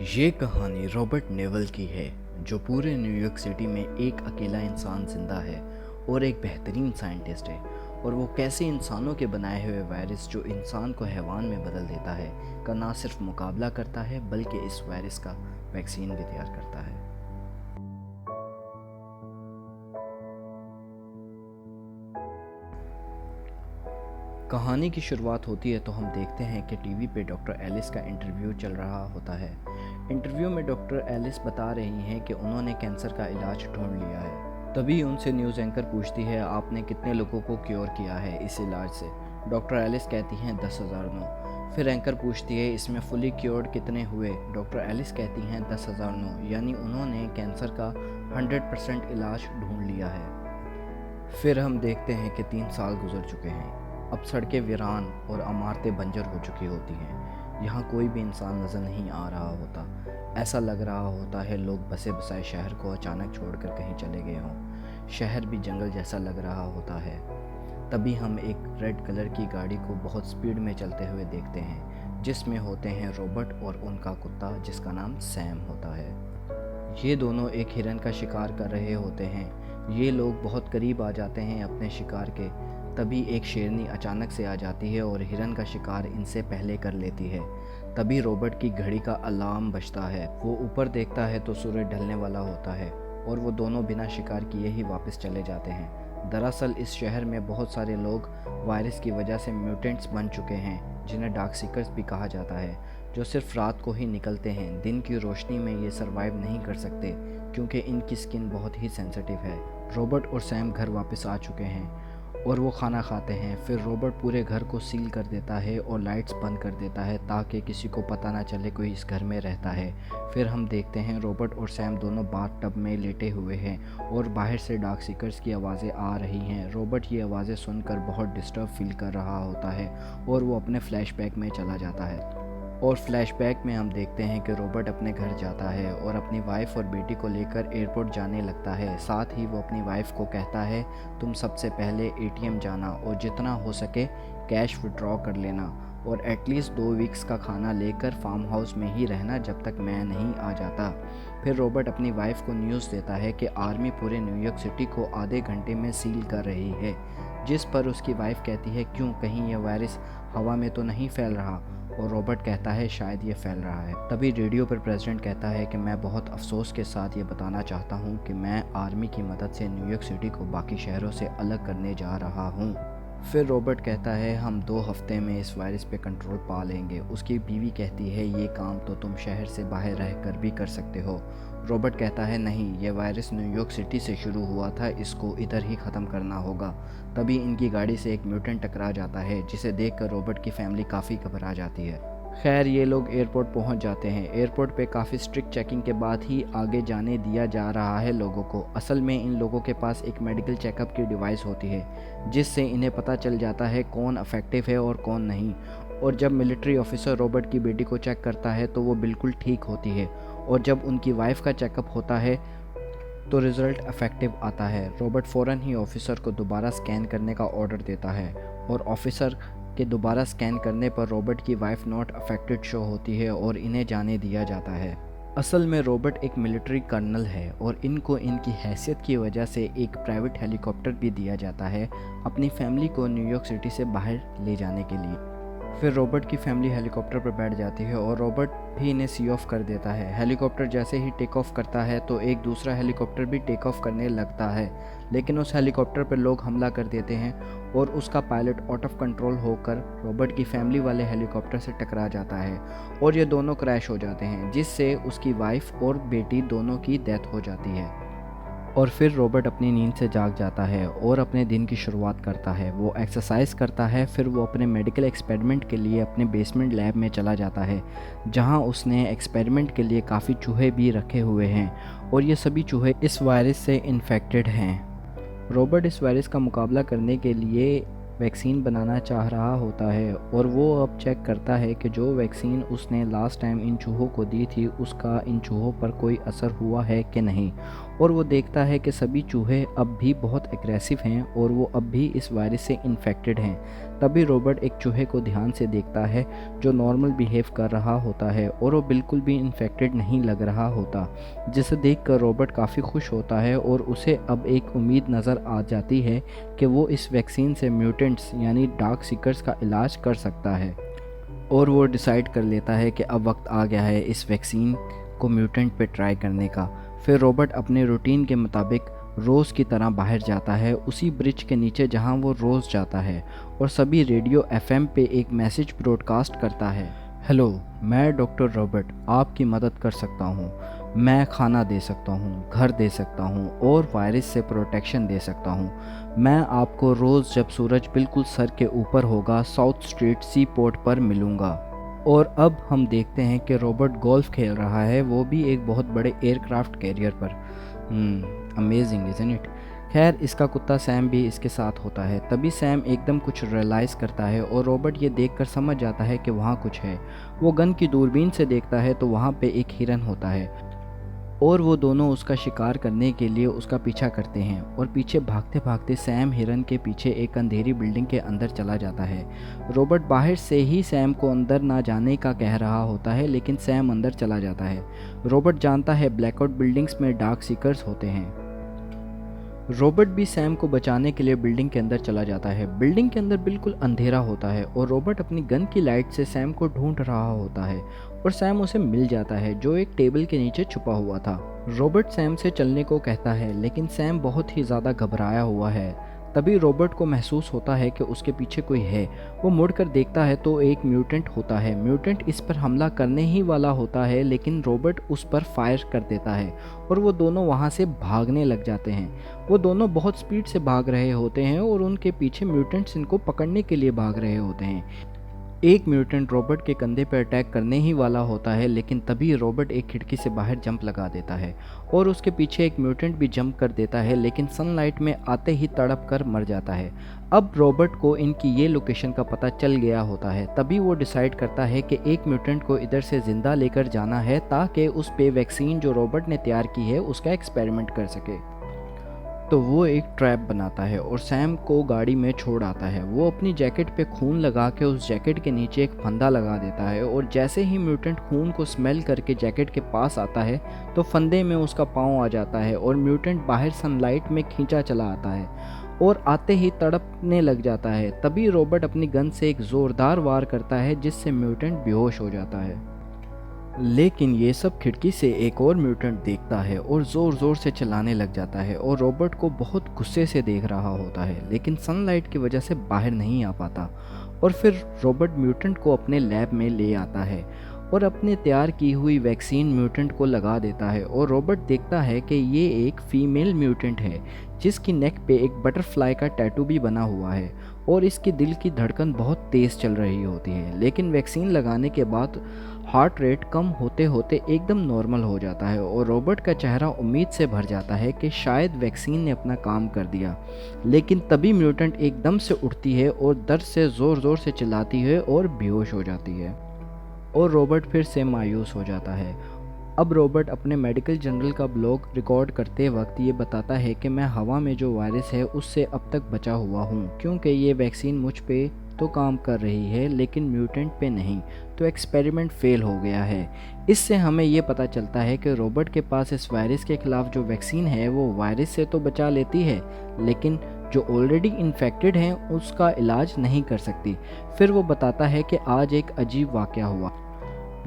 ये कहानी Robert naval की है, जो पूरे न्यूयॉर्क सिटी में एक अकेला इंसान जिंदा है और एक बेहतरीन साइंटिस्ट है। और वो कैसे इंसानों के बनाए हुए वायरस जो इंसान को हैवान में बदल देता है का ना सिर्फ मुकाबला करता है बल्कि इस वायरस का वैक्सीन भी तैयार करता है। कहानी की शुरुआत होती है तो हम देखते हैं कि टीवी पे डॉक्टर एलिस का इंटरव्यू चल रहा होता है। इंटरव्यू में डॉक्टर एलिस बता रही हैं कि उन्होंने कैंसर का इलाज ढूंढ लिया है। तभी उनसे न्यूज़ एंकर पूछती है, आपने कितने लोगों को क्योर किया है इस इलाज से? डॉक्टर एलिस कहती हैं 10,000 नो। फिर एंकर पूछती है, इसमें फुली क्योर्ड कितने हुए? डॉक्टर एलिस कहती हैं 10,000 नो, यानी उन्होंने कैंसर का 100% इलाज ढूंढ लिया है। फिर हम देखते हैं कि 3 साल गुजर चुके हैं। अब सड़कें वीरान और इमारतें बंजर हो चुकी होती हैं। यहाँ कोई भी इंसान नज़र नहीं आ रहा होता। ऐसा लग रहा होता है लोग बसे बसाए शहर को अचानक छोड़कर कहीं चले गए हों। शहर भी जंगल जैसा लग रहा होता है। तभी हम एक रेड कलर की गाड़ी को बहुत स्पीड में चलते हुए देखते हैं, जिसमें होते हैं रॉबर्ट और उनका कुत्ता जिसका नाम सैम होता है। ये दोनों एक हिरन का शिकार कर रहे होते हैं। ये लोग बहुत करीब आ जाते हैं अपने शिकार के। तभी एक शेरनी अचानक से आ जाती है और हिरन का शिकार इनसे पहले कर लेती है। तभी रॉबर्ट की घड़ी का अलार्म बजता है। वो ऊपर देखता है तो सूरज ढलने वाला होता है और वो दोनों बिना शिकार किए ही वापस चले जाते हैं। दरअसल इस शहर में बहुत सारे लोग वायरस की वजह से म्यूटेंट्स बन चुके हैं, जिन्हें डार्क सीकर्स भी कहा जाता है, जो सिर्फ रात को ही निकलते हैं। दिन की रोशनी में ये सरवाइव नहीं कर सकते क्योंकि इनकी स्किन बहुत ही सेंसिटिव है। रॉबर्ट और सैम घर वापस आ चुके हैं और वो खाना खाते हैं। फिर रॉबर्ट पूरे घर को सील कर देता है और लाइट्स बंद कर देता है ताकि किसी को पता ना चले कोई इस घर में रहता है। फिर हम देखते हैं रॉबर्ट और सैम दोनों बाथ टब में लेटे हुए हैं और बाहर से डार्क सीकर्स की आवाज़ें आ रही हैं। रॉबर्ट ये आवाज़ें सुनकर बहुत डिस्टर्ब फील कर रहा होता है और वो अपने फ्लैशबैक में चला जाता है। और फ्लैशबैक में हम देखते हैं कि रॉबर्ट अपने घर जाता है और अपनी वाइफ और बेटी को लेकर एयरपोर्ट जाने लगता है। साथ ही वो अपनी वाइफ को कहता है, तुम सबसे पहले एटीएम जाना और जितना हो सके कैश विड्रॉ कर लेना और एटलीस्ट 2 वीक्स का खाना लेकर फार्म हाउस में ही रहना जब तक मैं नहीं आ जाता। फिर रॉबर्ट अपनी वाइफ को न्यूज़ देता है कि आर्मी पूरे न्यूयॉर्क सिटी को आधे घंटे में सील कर रही है, जिस पर उसकी वाइफ कहती है, क्यों, कहीं यह वायरस हवा में तो नहीं फैल रहा? और रॉबर्ट कहता है, शायद ये फैल रहा है। तभी रेडियो पर प्रेसिडेंट कहता है कि मैं बहुत अफसोस के साथ ये बताना चाहता हूँ कि मैं आर्मी की मदद से न्यूयॉर्क सिटी को बाकी शहरों से अलग करने जा रहा हूँ। फिर रॉबर्ट कहता है, हम 2 हफ्ते में इस वायरस पे कंट्रोल पा लेंगे। उसकी बीवी कहती है, ये काम तो तुम शहर से बाहर रह कर भी कर सकते हो। रॉबर्ट कहता है, नहीं, ये वायरस न्यूयॉर्क सिटी से शुरू हुआ था, इसको इधर ही ख़त्म करना होगा। तभी इनकी गाड़ी से एक म्यूटेंट टकरा जाता है, जिसे देखकर रॉबर्ट की फैमिली काफ़ी घबरा जाती है। खैर ये लोग एयरपोर्ट पहुंच जाते हैं। एयरपोर्ट पे काफ़ी स्ट्रिक्ट चेकिंग के बाद ही आगे जाने दिया जा रहा है लोगों को। असल में इन लोगों के पास एक मेडिकल चेकअप की डिवाइस होती है, जिससे इन्हें पता चल जाता है कौन अफेक्टिव है और कौन नहीं। और जब मिलिट्री ऑफिसर रॉबर्ट की बेटी को चेक करता है तो वो बिल्कुल ठीक होती है, और जब उनकी वाइफ का चेकअप होता है तो रिज़ल्ट इफेक्टिव आता है। रॉबर्ट फ़ौरन ही ऑफिसर को दोबारा स्कैन करने का ऑर्डर देता है और ऑफिसर के दोबारा स्कैन करने पर रॉबर्ट की वाइफ नॉट अफेक्टेड शो होती है और इन्हें जाने दिया जाता है। असल में रॉबर्ट एक मिलिट्री कर्नल है और इनको इनकी हैसियत की वजह से एक प्राइवेट हेलीकॉप्टर भी दिया जाता है अपनी फैमिली को न्यूयॉर्क सिटी से बाहर ले जाने के लिए। फिर रॉबर्ट की फैमिली हेलीकॉप्टर पर बैठ जाती है और रॉबर्ट भी इन्हें सी ऑफ कर देता है। हेलीकॉप्टर जैसे ही टेक ऑफ करता है तो एक दूसरा हेलीकॉप्टर भी टेक ऑफ करने लगता है, लेकिन उस हेलीकॉप्टर पर लोग हमला कर देते हैं और उसका पायलट आउट ऑफ कंट्रोल होकर रॉबर्ट की फैमिली वाले हेलीकॉप्टर से टकरा जाता है और ये दोनों क्रैश हो जाते हैं, जिससे उसकी वाइफ और बेटी दोनों की डेथ हो जाती है। और फिर रॉबर्ट अपनी नींद से जाग जाता है और अपने दिन की शुरुआत करता है। वो एक्सरसाइज करता है। फिर वो अपने मेडिकल एक्सपेरिमेंट के लिए अपने बेसमेंट लैब में चला जाता है, जहां उसने एक्सपेरिमेंट के लिए काफ़ी चूहे भी रखे हुए हैं और ये सभी चूहे इस वायरस से इन्फेक्टेड हैं। रॉबर्ट इस वायरस का मुकाबला करने के लिए वैक्सीन बनाना चाह रहा होता है और वो अब चेक करता है कि जो वैक्सीन उसने लास्ट टाइम इन चूहों को दी थी उसका इन चूहों पर कोई असर हुआ है कि नहीं। और वो देखता है कि सभी चूहे अब भी बहुत एग्रेसिव हैं और वो अब भी इस वायरस से इन्फेक्टेड हैं। तभी रॉबर्ट एक चूहे को ध्यान से देखता है जो नॉर्मल बिहेव कर रहा होता है और वो बिल्कुल भी इन्फेक्टेड नहीं लग रहा होता, जिसे देखकर रॉबर्ट काफ़ी खुश होता है और उसे अब एक उम्मीद नज़र आ जाती है कि वो इस वैक्सीन से म्यूटेंट्स यानी डार्क सीकर्स का इलाज कर सकता है। और वो डिसाइड कर लेता है कि अब वक्त आ गया है इस वैक्सीन को म्यूटेंट पे ट्राई करने का। फिर रॉबर्ट अपने रूटीन के मुताबिक रोज़ की तरह बाहर जाता है, उसी ब्रिज के नीचे जहां वो रोज़ जाता है, और सभी रेडियो एफएम पे एक मैसेज ब्रॉडकास्ट करता है। हेलो, मैं डॉक्टर रॉबर्ट आपकी मदद कर सकता हूँ। मैं खाना दे सकता हूँ, घर दे सकता हूँ और वायरस से प्रोटेक्शन दे सकता हूँ। मैं आपको रोज़ जब सूरज बिल्कुल सर के ऊपर होगा साउथ स्ट्रीट सी पोर्ट पर मिलूँगा। और अब हम देखते हैं कि रॉबर्ट गोल्फ खेल रहा है, वो भी एक बहुत बड़े एयरक्राफ्ट कैरियर पर। Amazing isn't it. खैर, इसका कुत्ता सैम भी इसके साथ होता है। तभी सैम एकदम कुछ रियलाइज़ करता है और रॉबर्ट ये देखकर समझ जाता है कि वहाँ कुछ है। वो गन की दूरबीन से देखता है तो वहाँ पे एक हिरन होता है और वो दोनों उसका शिकार करने के लिए उसका पीछा करते हैं। और पीछे भागते भागते सैम हिरन के पीछे एक अंधेरी बिल्डिंग के अंदर चला जाता है। रॉबर्ट बाहर से ही सैम को अंदर ना जाने का कह रहा होता है, लेकिन सैम अंदर चला जाता है। रॉबर्ट जानता है ब्लैकआउट बिल्डिंग्स में डार्क सीकर्स होते हैं। रॉबर्ट भी सैम को बचाने के लिए बिल्डिंग के अंदर चला जाता है। बिल्डिंग के अंदर बिल्कुल अंधेरा होता है और रॉबर्ट अपनी गन की लाइट से सैम को ढूंढ रहा होता है और सैम उसे मिल जाता है जो एक टेबल के नीचे छुपा हुआ था। रॉबर्ट सैम से चलने को कहता है, लेकिन सैम बहुत ही ज़्यादा घबराया हुआ है। तभी रॉबर्ट को महसूस होता है कि उसके पीछे कोई है। वो मुड़कर देखता है तो एक म्यूटेंट होता है। म्यूटेंट इस पर हमला करने ही वाला होता है, लेकिन रॉबर्ट उस पर फायर कर देता है और वो दोनों वहाँ से भागने लग जाते हैं। वो दोनों बहुत स्पीड से भाग रहे होते हैं और उनके पीछे म्यूटेंट्स इनको पकड़ने के लिए भाग रहे होते हैं। एक म्यूटेंट रॉबर्ट के कंधे पर अटैक करने ही वाला होता है, लेकिन तभी रॉबर्ट एक खिड़की से बाहर जंप लगा देता है और उसके पीछे एक म्यूटेंट भी जंप कर देता है, लेकिन सनलाइट में आते ही तड़प कर मर जाता है। अब रॉबर्ट को इनकी ये लोकेशन का पता चल गया होता है। तभी वो डिसाइड करता है कि एक म्यूटेंट को इधर से ज़िंदा लेकर जाना है ताकि उस पे वैक्सीन जो रॉबर्ट ने तैयार की है उसका एक्सपेरिमेंट कर सके। तो वो एक ट्रैप बनाता है और सैम को गाड़ी में छोड़ आता है। वो अपनी जैकेट पे खून लगा के उस जैकेट के नीचे एक फंदा लगा देता है और जैसे ही म्यूटेंट खून को स्मेल करके जैकेट के पास आता है तो फंदे में उसका पाँव आ जाता है और म्यूटेंट बाहर सनलाइट में खींचा चला आता है और आते ही तड़पने लग जाता है। तभी रॉबर्ट अपनी गन से एक ज़ोरदार वार करता है जिससे म्यूटेंट बेहोश हो जाता है। लेकिन ये सब खिड़की से एक और म्यूटेंट देखता है और ज़ोर ज़ोर से चिल्लाने लग जाता है और रॉबर्ट को बहुत गुस्से से देख रहा होता है, लेकिन सनलाइट की वजह से बाहर नहीं आ पाता। और फिर रॉबर्ट म्यूटेंट को अपने लैब में ले आता है और अपने तैयार की हुई वैक्सीन म्यूटेंट को लगा देता है। और रॉबर्ट देखता है कि ये एक फीमेल म्यूटेंट है जिसकी नेक पे एक बटरफ्लाई का टैटू भी बना हुआ है और इसके दिल की धड़कन बहुत तेज़ चल रही होती है। लेकिन वैक्सीन लगाने के बाद हार्ट रेट कम होते होते एकदम नॉर्मल हो जाता है और रॉबर्ट का चेहरा उम्मीद से भर जाता है कि शायद वैक्सीन ने अपना काम कर दिया। लेकिन तभी म्यूटेंट एकदम से उठती है और दर्द से ज़ोर ज़ोर से चिल्लाती है और बेहोश हो जाती है और रॉबर्ट फिर से मायूस हो जाता है। अब रॉबर्ट अपने मेडिकल जर्नल का ब्लॉग रिकॉर्ड करते वक्त ये बताता है कि मैं हवा में जो वायरस है उससे अब तक बचा हुआ हूँ, क्योंकि ये वैक्सीन मुझ पे तो काम कर रही है लेकिन म्यूटेंट पे नहीं, तो एक्सपेरिमेंट फेल हो गया है। इससे हमें ये पता चलता है कि रॉबर्ट के पास इस वायरस के खिलाफ जो वैक्सीन है वो वायरस से तो बचा लेती है, लेकिन जो ऑलरेडी इन्फेक्टेड हैं उसका इलाज नहीं कर सकती। फिर वो बताता है कि आज एक अजीब वाक़या हुआ।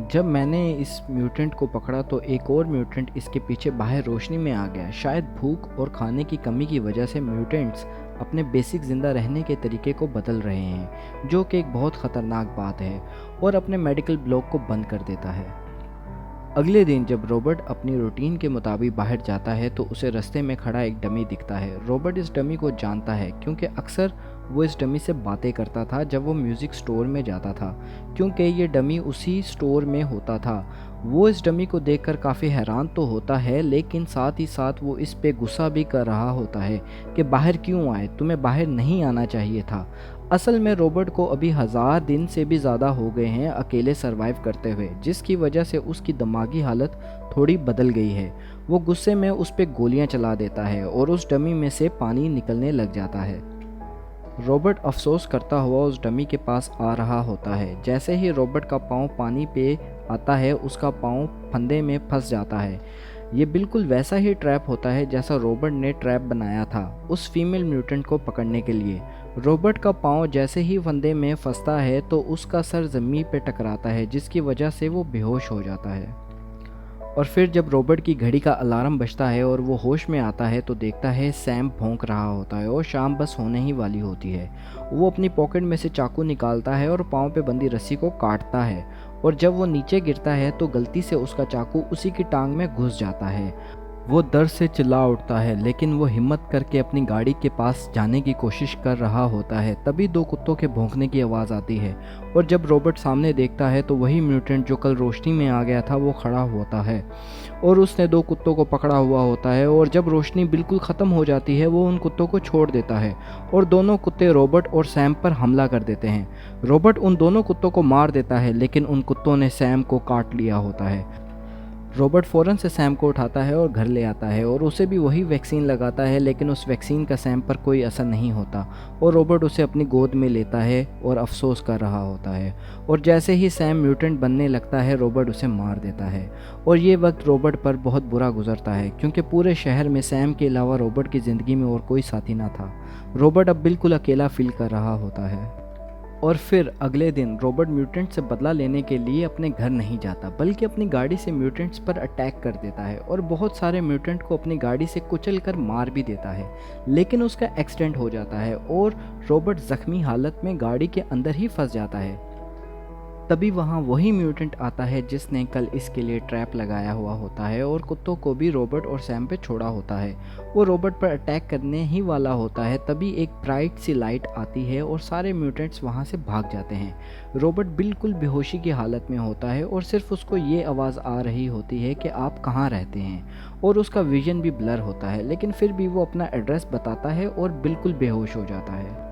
जब मैंने इस म्यूटेंट को पकड़ा तो एक और म्यूटेंट इसके पीछे बाहर रोशनी में आ गया। शायद भूख और खाने की कमी की वजह से म्यूटेंट्स अपने बेसिक ज़िंदा रहने के तरीके को बदल रहे हैं, जो कि एक बहुत ख़तरनाक बात है, और अपने मेडिकल ब्लॉक को बंद कर देता है। अगले दिन जब रॉबर्ट अपनी रूटीन के मुताबिक बाहर जाता है तो उसे रास्ते में खड़ा एक डमी दिखता है। रॉबर्ट इस डमी को जानता है क्योंकि अक्सर वो इस डमी से बातें करता था जब वो म्यूज़िक स्टोर में जाता था, क्योंकि ये डमी उसी स्टोर में होता था। वो इस डमी को देखकर काफ़ी हैरान तो होता है, लेकिन साथ ही साथ वो इस पे गुस्सा भी कर रहा होता है कि बाहर क्यों आए, तुम्हें बाहर नहीं आना चाहिए था। असल में रॉबर्ट को अभी 1000 दिन से भी ज़्यादा हो गए हैं अकेले सरवाइव करते हुए, जिसकी वजह से उसकी दिमागी हालत थोड़ी बदल गई है। वो गुस्से में उस पर गोलियां चला देता है और उस डमी में से पानी निकलने लग जाता है। रॉबर्ट अफसोस करता हुआ उस डमी के पास आ रहा होता है। जैसे ही रॉबर्ट का पाँव पानी पे आता है, उसका पाँव फंदे में फंस जाता है। ये बिल्कुल वैसा ही ट्रैप होता है जैसा रॉबर्ट ने ट्रैप बनाया था उस फीमेल म्यूटेंट को पकड़ने के लिए। रॉबर्ट का पाँव जैसे ही फंदे में फंसता है तो उसका सर ज़मीन पे टकराता है, जिसकी वजह से वो बेहोश हो जाता है। और फिर जब रॉबर्ट की घड़ी का अलार्म बजता है और वो होश में आता है तो देखता है सैम भौंक रहा होता है और शाम बस होने ही वाली होती है। वो अपनी पॉकेट में से चाकू निकालता है और पाँव पे बंधी रस्सी को काटता है, और जब वो नीचे गिरता है तो गलती से उसका चाकू उसी की टांग में घुस जाता है। वो दर्द से चिल्ला उठता है, लेकिन वो हिम्मत करके अपनी गाड़ी के पास जाने की कोशिश कर रहा होता है। तभी 2 कुत्तों के भौंकने की आवाज़ आती है, और जब रॉबर्ट सामने देखता है तो वही म्यूटेंट जो कल रोशनी में आ गया था वो खड़ा होता है और उसने 2 कुत्तों को पकड़ा हुआ होता है। और जब रोशनी बिल्कुल ख़त्म हो जाती है वो उन कुत्तों को छोड़ देता है और दोनों कुत्ते रॉबर्ट और सैम पर हमला कर देते हैं। रॉबर्ट उन दोनों कुत्तों को मार देता है, लेकिन उन कुत्तों ने सैम को काट लिया होता है। रॉबर्ट फ़ौरन से सैम को उठाता है और घर ले आता है और उसे भी वही वैक्सीन लगाता है, लेकिन उस वैक्सीन का सैम पर कोई असर नहीं होता और रॉबर्ट उसे अपनी गोद में लेता है और अफसोस कर रहा होता है। और जैसे ही सैम म्यूटेंट बनने लगता है रॉबर्ट उसे मार देता है। और ये वक्त रॉबर्ट पर बहुत बुरा गुजरता है, क्योंकि पूरे शहर में सैम के अलावा रॉबर्ट की ज़िंदगी में और कोई साथी ना था। रॉबर्ट अब बिल्कुल अकेला फील कर रहा होता है। और फिर अगले दिन रॉबर्ट म्यूटेंट से बदला लेने के लिए अपने घर नहीं जाता, बल्कि अपनी गाड़ी से म्यूटेंट्स पर अटैक कर देता है और बहुत सारे म्यूटेंट को अपनी गाड़ी से कुचल कर मार भी देता है। लेकिन उसका एक्सीडेंट हो जाता है और रॉबर्ट जख्मी हालत में गाड़ी के अंदर ही फंस जाता है। तभी वहाँ वही म्यूटेंट आता है जिसने कल इसके लिए ट्रैप लगाया हुआ होता है और कुत्तों को भी रॉबर्ट और सैम पे छोड़ा होता है। वो रॉबर्ट पर अटैक करने ही वाला होता है, तभी एक ब्राइट सी लाइट आती है और सारे म्यूटेंट्स वहाँ से भाग जाते हैं। रॉबर्ट बिल्कुल बेहोशी की हालत में होता है और सिर्फ उसको ये आवाज़ आ रही होती है कि आप कहाँ रहते हैं, और उसका विजन भी ब्लर होता है, लेकिन फिर भी वो अपना एड्रेस बताता है और बिल्कुल बेहोश हो जाता है।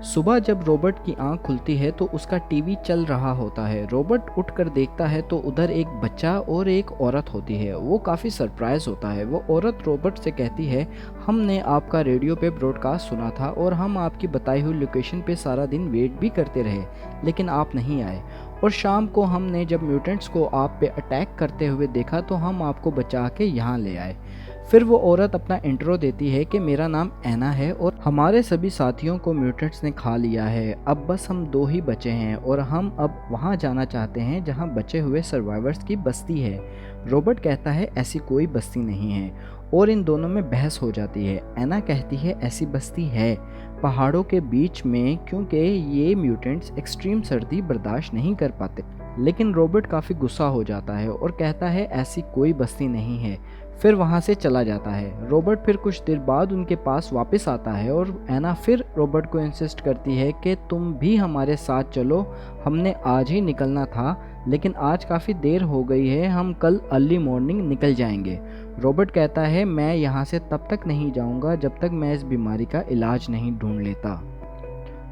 सुबह जब रॉबर्ट की आंख खुलती है तो उसका टीवी चल रहा होता है। रॉबर्ट उठकर देखता है तो उधर एक बच्चा और एक औरत होती है। वो काफ़ी सरप्राइज होता है। वो औरत रॉबर्ट से कहती है, हमने आपका रेडियो पे ब्रॉडकास्ट सुना था और हम आपकी बताई हुई लोकेशन पे सारा दिन वेट भी करते रहे, लेकिन आप नहीं आए। और शाम को हमने जब म्यूटेंट्स को आप पे अटैक करते हुए देखा तो हम आपको बचा के यहाँ ले आए। फिर वो औरत अपना इंट्रो देती है कि मेरा नाम ऐना है और हमारे सभी साथियों को म्यूटेंट्स ने खा लिया है। अब बस हम 2 ही बचे हैं और हम अब वहाँ जाना चाहते हैं जहाँ बचे हुए सर्वाइवर्स की बस्ती है। रॉबर्ट कहता है ऐसी कोई बस्ती नहीं है, और इन दोनों में बहस हो जाती है। ऐना कहती है ऐसी बस्ती है पहाड़ों के बीच में, क्योंकि ये म्यूटेंट्स एक्सट्रीम सर्दी बर्दाश्त नहीं कर पाते। लेकिन रॉबर्ट काफ़ी गुस्सा हो जाता है और कहता है ऐसी कोई बस्ती नहीं है, फिर वहाँ से चला जाता है। रॉबर्ट फिर कुछ देर बाद उनके पास वापस आता है और ऐना फिर रॉबर्ट को इंसिस्ट करती है कि तुम भी हमारे साथ चलो, हमने आज ही निकलना था लेकिन आज काफ़ी देर हो गई है, हम कल अर्ली मॉर्निंग निकल जाएंगे। रॉबर्ट कहता है मैं यहाँ से तब तक नहीं जाऊँगा जब तक मैं इस बीमारी का इलाज नहीं ढूंढ लेता।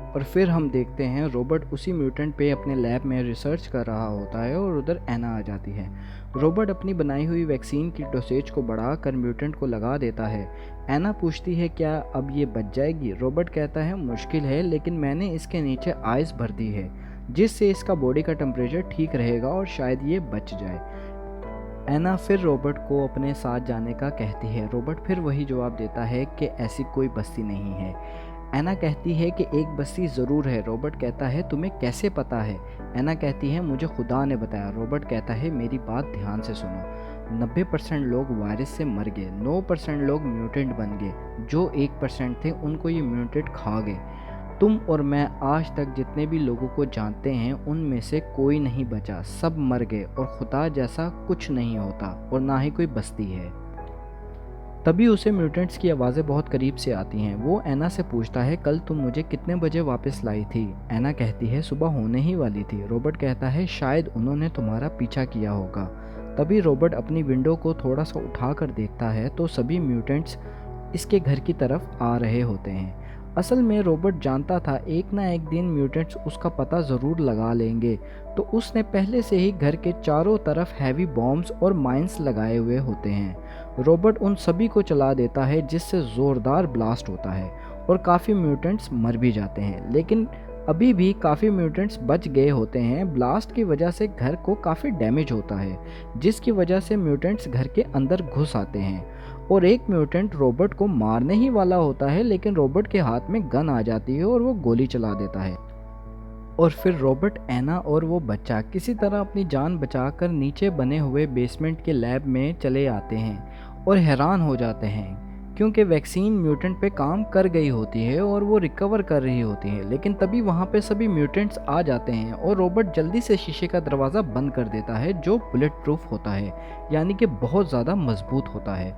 और फिर हम देखते हैं रॉबर्ट उसी म्यूटेंट पे अपने लैब में रिसर्च कर रहा होता है और उधर ऐना आ जाती है। रॉबर्ट अपनी बनाई हुई वैक्सीन की डोसेज को बढ़ाकर म्यूटेंट को लगा देता है। ऐना पूछती है क्या अब ये बच जाएगी? रॉबर्ट कहता है मुश्किल है, लेकिन मैंने इसके नीचे आइस भर दी है जिससे इसका बॉडी का टेम्परेचर ठीक रहेगा और शायद ये बच जाए। ऐना फिर रॉबर्ट को अपने साथ जाने का कहती है। रॉबर्ट फिर वही जवाब देता है कि ऐसी कोई बस्ती नहीं है। ऐना कहती है कि एक बस्ती ज़रूर है। रॉबर्ट कहता है तुम्हें कैसे पता है? ऐना कहती है मुझे खुदा ने बताया। रॉबर्ट कहता है मेरी बात ध्यान से सुनो, 90% लोग वायरस से मर गए, 9% लोग म्यूटेंट बन गए, जो 1% थे उनको ये म्यूटेंट खा गए। तुम और मैं आज तक जितने भी लोगों को जानते हैं उनमें से कोई नहीं बचा, सब मर गए और खुदा जैसा कुछ नहीं होता और ना ही कोई बस्ती है। तभी उसे म्यूटेंट्स की आवाज़ें बहुत करीब से आती हैं। वो ऐना से पूछता है कल तुम मुझे कितने बजे वापस लाई थी? ऐना कहती है सुबह होने ही वाली थी। रॉबर्ट कहता है शायद उन्होंने तुम्हारा पीछा किया होगा। तभी रॉबर्ट अपनी विंडो को थोड़ा सा उठा कर देखता है तो सभी म्यूटेंट्स इसके घर की तरफ आ रहे होते हैं। असल में रॉबर्ट जानता था एक ना एक दिन म्यूटेंट्स उसका पता ज़रूर लगा लेंगे, तो उसने पहले से ही घर के चारों तरफ हैवी बॉम्ब्स और माइंस लगाए हुए होते हैं। रॉबर्ट उन सभी को चला देता है जिससे ज़ोरदार ब्लास्ट होता है और काफ़ी म्यूटेंट्स मर भी जाते हैं, लेकिन अभी भी काफ़ी म्यूटेंट्स बच गए होते हैं। ब्लास्ट की वजह से घर को काफ़ी डैमेज होता है, जिसकी वजह से म्यूटेंट्स घर के अंदर घुस आते हैं और एक म्यूटेंट रॉबर्ट को मारने ही वाला होता है, लेकिन रॉबर्ट के हाथ में गन आ जाती है और वो गोली चला देता है। और फिर रॉबर्ट, एना और वो बच्चा किसी तरह अपनी जान बचाकर नीचे बने हुए बेसमेंट के लैब में चले आते हैं और हैरान हो जाते हैं क्योंकि वैक्सीन म्यूटेंट पे काम कर गई होती है और वो रिकवर कर रही होती है। लेकिन तभी वहाँ पे सभी म्यूटेंट्स आ जाते हैं और रॉबर्ट जल्दी से शीशे का दरवाज़ा बंद कर देता है जो बुलेट प्रूफ होता है, यानी कि बहुत ज़्यादा मजबूत होता है।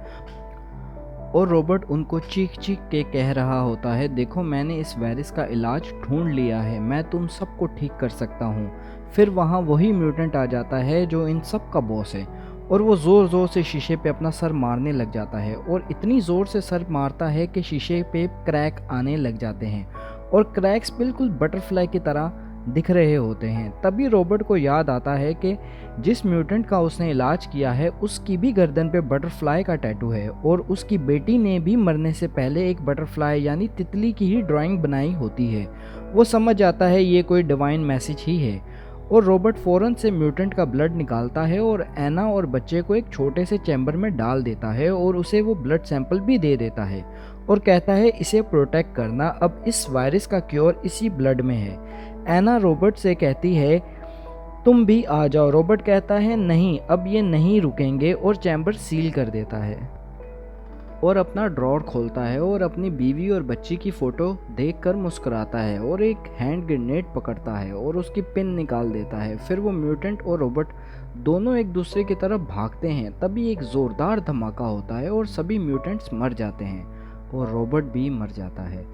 और रॉबर्ट उनको चीख चीख के कह रहा होता है, देखो मैंने इस वायरस का इलाज ढूंढ लिया है, मैं तुम सबको ठीक कर सकता हूँ। फिर वहाँ वही म्यूटेंट आ जाता है जो इन सब का बॉस है और वो ज़ोर ज़ोर से शीशे पे अपना सर मारने लग जाता है और इतनी ज़ोर से सर मारता है कि शीशे पे क्रैक आने लग जाते हैं और क्रैक्स बिल्कुल बटरफ्लाई की तरह दिख रहे होते हैं। तभी रॉबर्ट को याद आता है कि जिस म्यूटेंट का उसने इलाज किया है उसकी भी गर्दन पे बटरफ्लाई का टैटू है और उसकी बेटी ने भी मरने से पहले एक बटरफ्लाई यानी तितली की ही ड्राइंग बनाई होती है। वो समझ जाता है ये कोई डिवाइन मैसेज ही है और रॉबर्ट फ़ौरन से म्यूटेंट का ब्लड निकालता है और एना और बच्चे को एक छोटे से चैम्बर में डाल देता है और उसे वो ब्लड सैंपल भी दे देता है और कहता है इसे प्रोटेक्ट करना, अब इस वायरस का क्योर इसी ब्लड में है। एना रॉबर्ट से कहती है तुम भी आ जाओ। रॉबर्ट कहता है नहीं, अब ये नहीं रुकेंगे और चैम्बर सील कर देता है और अपना ड्रॉर खोलता है और अपनी बीवी और बच्ची की फ़ोटो देखकर मुस्कुराता है और एक हैंड ग्रेनेड पकड़ता है और उसकी पिन निकाल देता है। फिर वो म्यूटेंट और रॉबर्ट दोनों एक दूसरे की तरफ भागते हैं। तभी एक ज़ोरदार धमाका होता है और सभी म्यूटेंट्स मर जाते हैं और रॉबर्ट भी मर जाता है।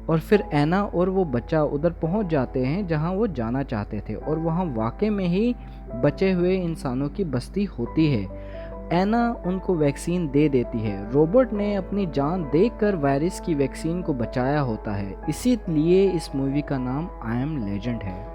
और फिर एना और वो बच्चा उधर पहुंच जाते हैं जहां वो जाना चाहते थे और वहां वाकई में ही बचे हुए इंसानों की बस्ती होती है। एना उनको वैक्सीन दे देती है। रॉबर्ट ने अपनी जान देकर वायरस की वैक्सीन को बचाया होता है, इसीलिए इस मूवी का नाम आई एम लेजेंड है।